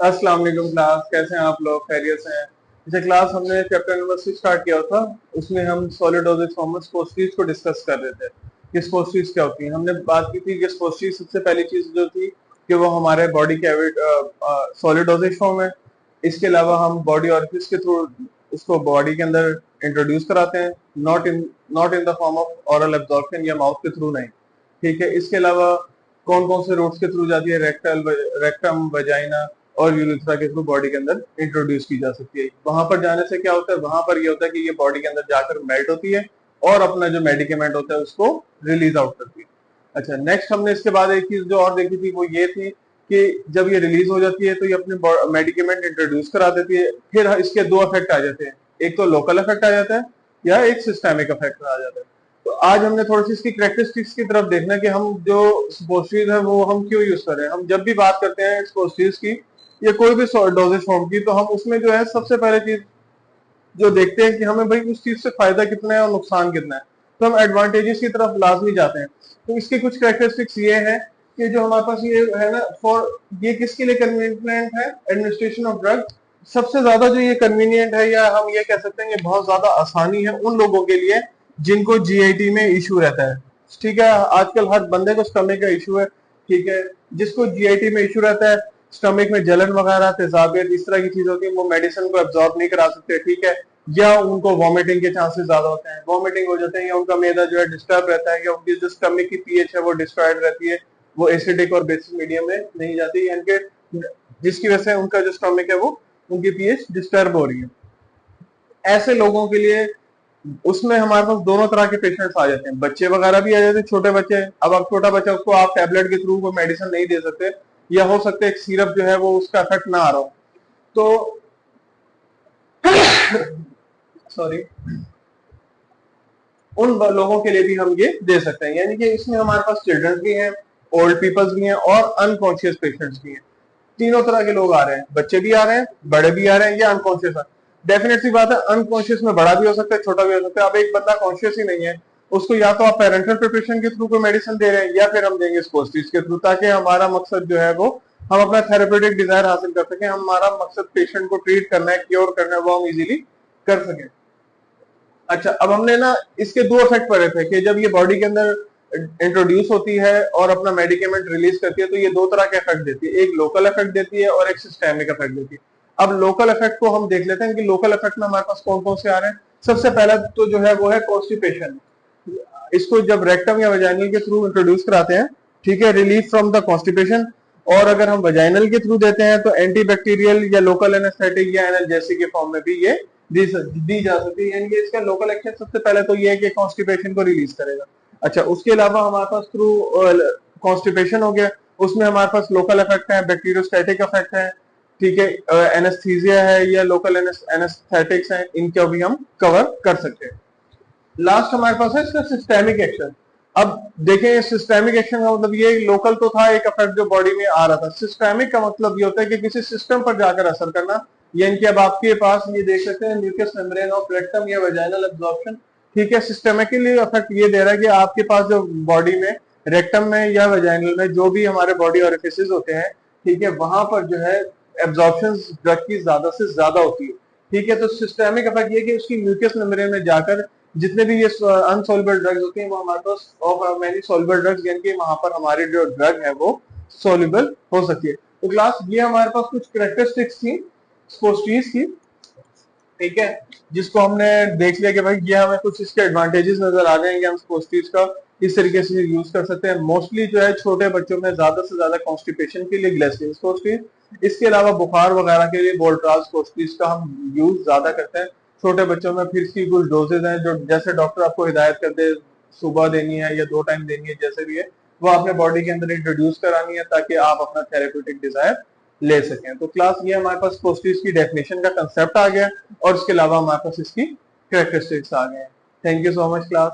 अस्सलाम वालेकुम क्लास, कैसे हैं आप लोग? खैरियत से हैं? जैसे क्लास हमने चैप्टर नंबर 6 स्टार्ट किया था, उसमें हम सॉलिड डोजेज फॉर्म में स्पोर्ट्स को डिस्कस कर रहे थे कि स्पोर्ट्स क्या होती है। हमने बात की थी कि स्पोर्ट्स सबसे पहली चीज जो थी कि वो हमारे बॉडी के सॉलिड डोजेज फॉर्म है। इसके अलावा हम बॉडी ऑरिफिस के थ्रू उसको बॉडी के अंदर इंट्रोड्यूस कराते हैं, not in the form of oral absorption या माउथ के थ्रू नहीं। ठीक है, इसके अलावा कौन कौन से रूट्स के थ्रू जाती है? रेक्टम, वजाइना और यूरिथ्रा के थ्रू बॉडी के अंदर इंट्रोड्यूस की जा सकती है। वहां पर जाने से क्या होता है? वहां पर ये होता है कि ये बॉडी के अंदर जाकर मेल्ट होती है और अपना जो मेडिकेमेंट होता है उसको रिलीज आउट करती है। अच्छा, नेक्स्ट हमने इसके बाद एक चीज जो और देखी थी वो ये थी कि जब ये रिलीज हो जाती है तो ये अपने मेडिकेमेंट इंट्रोड्यूस करा देती है। फिर इसके दो इफेक्ट आ जाते हैं, एक तो लोकल इफेक्ट आ जाता है या एक सिस्टेमिक इफेक्ट आ जाता है। तो आज हमने थोड़ी सी इसकी कैरेक्टरिस्टिक्स की तरफ देखना कि हम जो स्पोर्ट्स है वो हम क्यों यूज कर रहे हैं। हम जब भी बात करते हैं स्पोर्ट्स की या कोई भी डोजेज फॉर्म की, तो हम उसमें जो है सबसे पहले चीज जो देखते हैं कि हमें भाई उस चीज से फायदा कितना है और नुकसान कितना है, तो हम एडवांटेजेस की तरफ लाजमी जाते हैं। तो इसके कुछ कैरेक्टरिस्टिक्स ये है कि जो हमारे पास ये है ना, फॉर ये किसके लिए कन्वीनियंट है? Administration of drug. सबसे ज्यादा जो ये कन्वीनियंट है या हम ये कह सकते हैं ये बहुत ज्यादा आसानी है उन लोगों के लिए जिनको जीआईटी में इशू रहता है। ठीक है, आजकल हर बंदे को स्टमक का इशू है। ठीक है, जिसको जीआईटी में इशू रहता है, स्टमक में जलन वगैरह, तेजाबियत, इस तरह की चीज होती है, वो मेडिसिन को एब्जॉर्ब नहीं करा सकते। ठीक है, या उनको वॉमिटिंग के चांसेस ज्यादा होते हैं, वॉमिटिंग हो जाते हैं, या उनका मैदा जो है डिस्टर्ब रहता है, या उनकी जो स्टमक की पीएच है वो डिस्ट्रॉयड रहती है, वो एसिडिक और बेसिक मीडियम में नहीं जाती, यानी कि जिसकी वजह से उनका जो स्टमक है वो उनकी पीएच डिस्टर्ब हो रही है। ऐसे लोगों के लिए उसमें हमारे पास दोनों तरह के पेशेंट्स आ जाते हैं, बच्चे वगैरह भी आ जाते हैं, छोटे बच्चे। अब आप छोटा बच्चा उसको आप टैबलेट के थ्रू वो मेडिसिन नहीं दे सकते, या हो सकता है एक सिरप जो है वो उसका इफेक्ट ना आ रहा हो, तो सॉरी, उन लोगों के लिए भी हम ये दे सकते हैं। यानी कि इसमें हमारे पास चिल्ड्रन भी हैं, ओल्ड पीपल्स भी हैं और अनकॉन्शियस पेशेंट्स भी हैं। तीनों तरह के लोग आ रहे हैं, बच्चे भी आ रहे हैं, बड़े भी आ रहे हैं, या अनकॉन्शियस है। डेफिनेटली बात है, अनकॉन्शियस में बड़ा भी हो सकता है, छोटा भी हो सकता है। अब एक बंदा कॉन्शियस ही नहीं है, उसको या तो आप पेरेंटल प्रिपरेशन के थ्रू कोई मेडिसिन दे रहे हैं या फिर हम देंगे स्पोर्ट्स के थ्रू, ताकि हमारा मकसद जो है वो हम अपना थेरेपेटिक डिजायर हासिल कर सकें। हमारा मकसद पेशेंट को ट्रीट करना है, क्योर करना है, वो हम इजीली कर सकें। अच्छा, अब हमने ना इसके दो इफेक्ट पढ़े थे कि जब ये बॉडी के अंदर इंट्रोड्यूस होती है और अपना मेडिकेमेंट रिलीज करती है तो ये दो तरह के इफेक्ट देती है, एक लोकल इफेक्ट देती है और एक सिस्टेमिक इफेक्ट देती है। अब लोकल इफेक्ट को हम देख लेते हैं कि लोकल इफेक्ट में हमारे पास कौन कौन से आ रहे हैं। सबसे पहला तो जो है वो है कॉन्स्टिपेशन। इसको जब रेक्टम या वजाइनल के थ्रू इंट्रोड्यूस कराते हैं, ठीक है, रिलीफ फ्रॉम द कॉन्स्टिपेशन। और अगर हम वजाइनल के थ्रू देते हैं तो एंटीबैक्टीरियल या लोकल एनेस्थेटिक या एनाल्जेसिक के फॉर्म में भी ये दी जा सकती है। यानी कि इसका लोकल एक्शन सबसे पहले तो ये है कि कॉन्स्टिपेशन को रिलीज करेगा। अच्छा, उसके अलावा हमारे पास थ्रू कॉन्स्टिपेशन हो गया, उसमें हमारे पास लोकल इफेक्ट है, बैक्टीरियोस्टैटिक इफेक्ट है, ठीक है, एनेस्थीसिया है या लोकल एनेस्थेटिक्स है, इनका भी हम कवर कर सकते हैं। लास्ट हमारे पास है इसका सिस्टेमिक एक्शन। अब देखें, सिस्टेमिक एक्शन का मतलब ये लोकल तो था एक इफेक्ट जो बॉडी में आ रहा था, सिस्टेमिक का मतलब ये होता है कि किसी सिस्टम पर जाकर असर करना। यानी कि अब आपके पास ये देख सकते हैं म्यूकस मेम्ब्रेन ऑफ रेक्टम या वेजाइनल एब्जॉर्प्शन। ठीक है, सिस्टेमिकली इफेक्ट ये दे रहा है कि आपके पास जो बॉडी में रेक्टम में या वेजाइनल में जो भी हमारे बॉडी ऑरिफिसेस होते हैं, ठीक है, वहां पर जो है एब्जॉर्प्शन ड्रग की ज्यादा से ज्यादा होती है। ठीक है, तो सिस्टेमिक इफेक्ट ये कि उसकी म्यूकस मेम्ब्रेन में जाकर जितने भी ये अनसोल्युबल ड्रग्स होती हैं वो हमारे पास ऑफ मैनी सोल्युबल ड्रग्स, यानी कि वहां पर हमारी जो ड्रग है वो सोल्युबल हो सकती है। तो क्लास ये हमारे पास कुछ कैरेक्टरिस्टिक्स थी स्पोर्ट्स की, ठीक है, जिसको हमने देख लिया कि भाई ये हमें कुछ इसके एडवांटेजेस नजर आ गए कि हम स्पोर्ट्स का इस तरीके से यूज कर सकते हैं। मोस्टली जो है छोटे बच्चों में ज्यादा से ज्यादा कॉन्स्टिपेशन के लिए ग्लिसरीन स्पोर्ट्स, इसके अलावा बुखार वगैरह के लिए बोल्ट्राल स्पोर्ट्स का हम यूज ज्यादा करते हैं छोटे बच्चों में। फिर इसकी कुछ डोजेज हैं जो जैसे डॉक्टर आपको हिदायत कर दे, सुबह देनी है या 2 टाइम देनी है, जैसे भी है वो आपने बॉडी के अंदर इंट्रोड्यूस करानी है ताकि आप अपना थेरेप्यूटिक डिजायर ले सकें। तो क्लास ये हमारे पास पोस्टिव की डेफिनेशन का कंसेप्ट आ गया और इसके अलावा हमारे पास इसकी कैरेक्टरिस्टिक्स आ गए हैं। Thank you so much class.